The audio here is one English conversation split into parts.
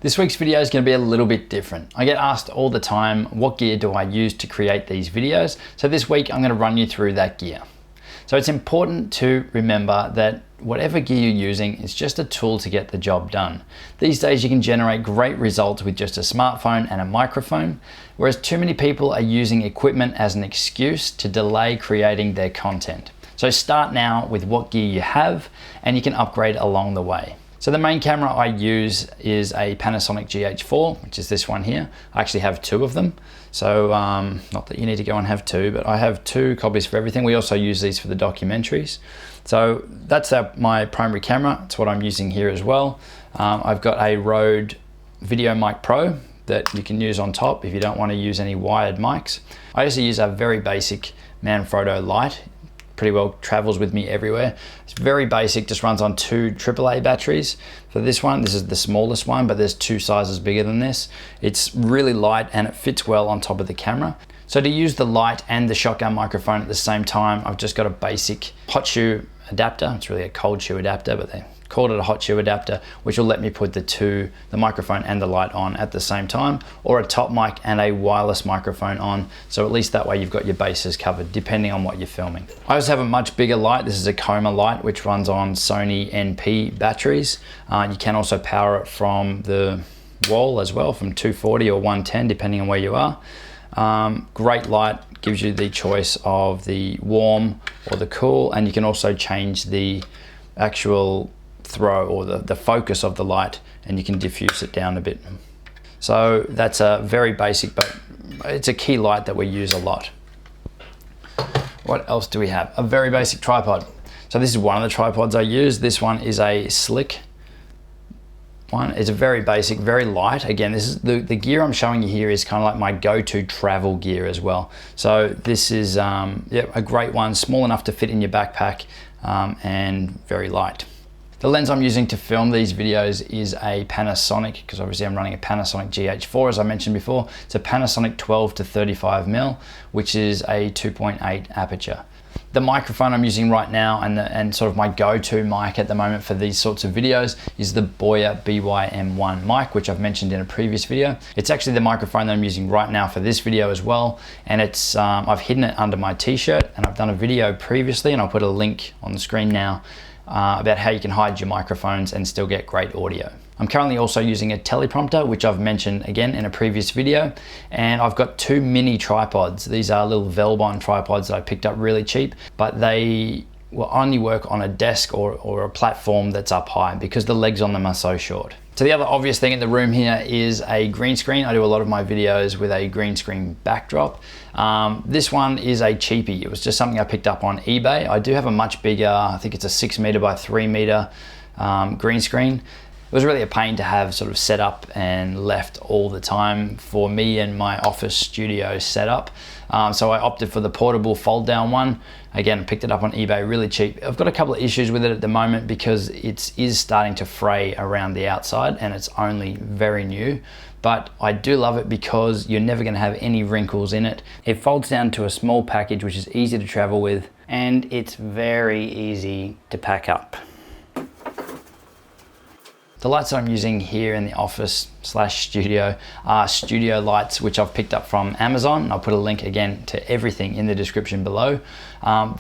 This week's video is going to be a little bit different. I get asked all the time, what gear do I use to create these videos? So this week I'm going to run you through that gear. So it's important to remember that whatever gear you're using is just a tool to get the job done. These days you can generate great results with just a smartphone and a microphone, whereas too many people are using equipment as an excuse to delay creating their content. So start now with what gear you have and you can upgrade along the way. So the main camera I use is a Panasonic GH4, which is this one here. I actually have two of them. So not that you need to go and have two, but I have two copies for everything. We also use these for the documentaries. So that's my primary camera. It's what I'm using here as well. I've got a Rode Video Mic Pro that you can use on top if you don't want to use any wired mics. I also use a very basic Manfrotto light. Pretty well travels with me everywhere. It's very basic, just runs on two AAA batteries. For this one, this is the smallest one, but there's two sizes bigger than this. It's really light and it fits well on top of the camera. So to use the light and the shotgun microphone at the same time, I've just got a basic hot shoe adapter. It's really a cold shoe adapter, but they called it a hot shoe adapter, which will let me put the microphone and the light on at the same time, or a top mic and a wireless microphone on. So at least that way you've got your bases covered, depending on what you're filming. I also have a much bigger light. This is a Coma light, which runs on Sony NP batteries. You can also power it from the wall as well, from 240 or 110, depending on where you are. Great light, gives you the choice of the warm or the cool, and you can also change the actual throw or the focus of the light, and you can diffuse it down a bit. So that's a very basic, but it's a key light that we use a lot. What else do we have? A very basic tripod. So this is one of the tripods I use. This one is a Slick one. It's a very basic, very light. Again, this is the gear I'm showing you here is kind of like my go-to travel gear as well. So this is a great one, small enough to fit in your backpack, and very light. The lens I'm using to film these videos is a Panasonic, because obviously I'm running a Panasonic GH4 as I mentioned before. It's a Panasonic 12 to 35mm, which is a 2.8 aperture. The microphone I'm using right now and sort of my go-to mic at the moment for these sorts of videos is the Boya BY-M1 mic, which I've mentioned in a previous video. It's actually the microphone that I'm using right now for this video as well, and it's I've hidden it under my t-shirt, and I've done a video previously, and I'll put a link on the screen now about how you can hide your microphones and still get great audio. I'm currently also using a Teleprompter, which I've mentioned again in a previous video, and I've got two mini tripods. These are little Velbon tripods that I picked up really cheap, but they will only work on a desk or a platform that's up high because the legs on them are so short. So the other obvious thing in the room here is a green screen. I do a lot of my videos with a green screen backdrop. This one is a cheapie. It was just something I picked up on eBay. I do have a much bigger, I think it's a 6 meter by 3 meter green screen. It was really a pain to have sort of set up and left all the time for me and my office studio setup. So I opted for the portable fold down one. Again, I picked it up on eBay really cheap. I've got a couple of issues with it at the moment because it is starting to fray around the outside and it's only very new. But I do love it because you're never going to have any wrinkles in it. It folds down to a small package which is easy to travel with, and it's very easy to pack up. The lights that I'm using here in the office / studio are studio lights, which I've picked up from Amazon. I'll put a link again to everything in the description below.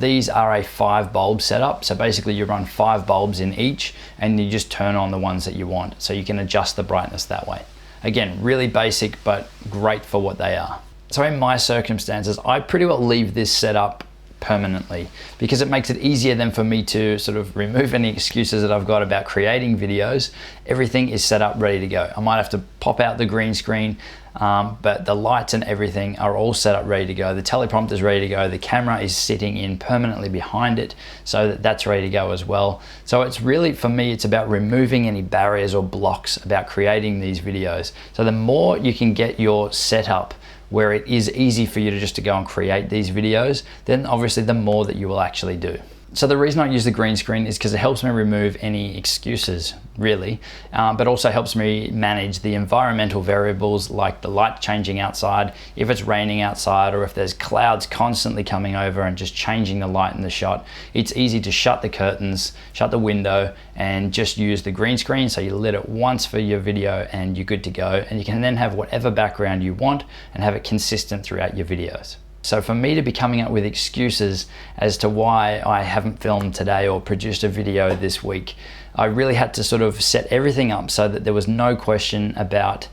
These are a 5 bulb setup. So basically you run 5 bulbs in each and you just turn on the ones that you want. So you can adjust the brightness that way. Again, really basic, but great for what they are. So in my circumstances, I pretty well leave this setup permanently because it makes it easier then for me to sort of remove any excuses that I've got about creating videos. Everything is set up ready to go. I might have to pop out the green screen, but the lights and everything are all set up ready to go. The teleprompter is ready to go. The camera is sitting in permanently behind it, so that's ready to go as well. So it's really, for me, it's about removing any barriers or blocks about creating these videos. So the more you can get your setup where it is easy for you to just to go and create these videos, then obviously the more that you will actually do. So the reason I use the green screen is because it helps me remove any excuses, really, but also helps me manage the environmental variables like the light changing outside, if it's raining outside, or if there's clouds constantly coming over and just changing the light in the shot. It's easy to shut the curtains, shut the window, and just use the green screen. So you lit it once for your video and you're good to go. And you can then have whatever background you want and have it consistent throughout your videos. So for me to be coming up with excuses as to why I haven't filmed today or produced a video this week, I really had to sort of set everything up so that there was no question about,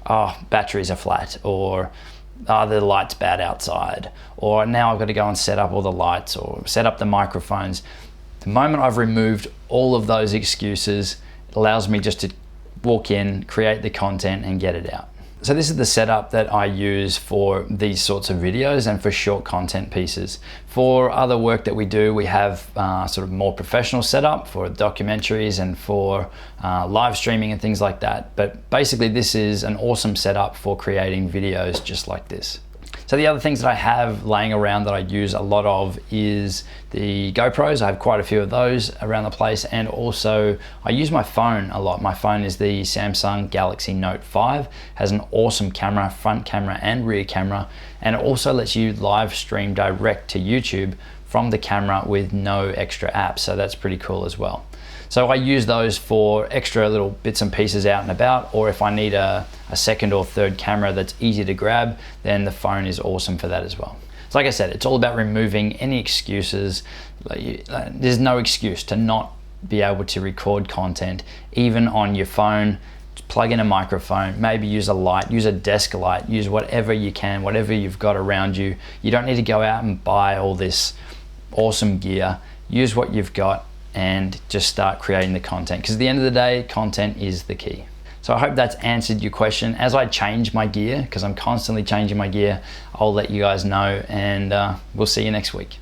oh, batteries are flat, or oh, the light's bad outside, or now I've got to go and set up all the lights or set up the microphones. The moment I've removed all of those excuses, it allows me just to walk in, create the content and get it out. So this is the setup that I use for these sorts of videos and for short content pieces. For other work that we do, we have sort of more professional setup for documentaries and for live streaming and things like that. But basically this is an awesome setup for creating videos just like this. So the other things that I have laying around that I use a lot of is the GoPros. I have quite a few of those around the place, and also I use my phone a lot. My phone is the Samsung Galaxy Note 5, has an awesome camera, front camera and rear camera, and it also lets you live stream direct to YouTube from the camera with no extra apps, so that's pretty cool as well. So I use those for extra little bits and pieces out and about, or if I need a second or third camera that's easy to grab, then the phone is awesome for that as well. So like I said, it's all about removing any excuses. There's no excuse to not be able to record content, even on your phone. Just plug in a microphone, maybe use a light, use a desk light, use whatever you can, whatever you've got around you. You don't need to go out and buy all this awesome gear. Use what you've got and just start creating the content, because at the end of the day, content is the key. So I hope that's answered your question. As I change my gear, because I'm constantly changing my gear, I'll let you guys know, and we'll see you next week.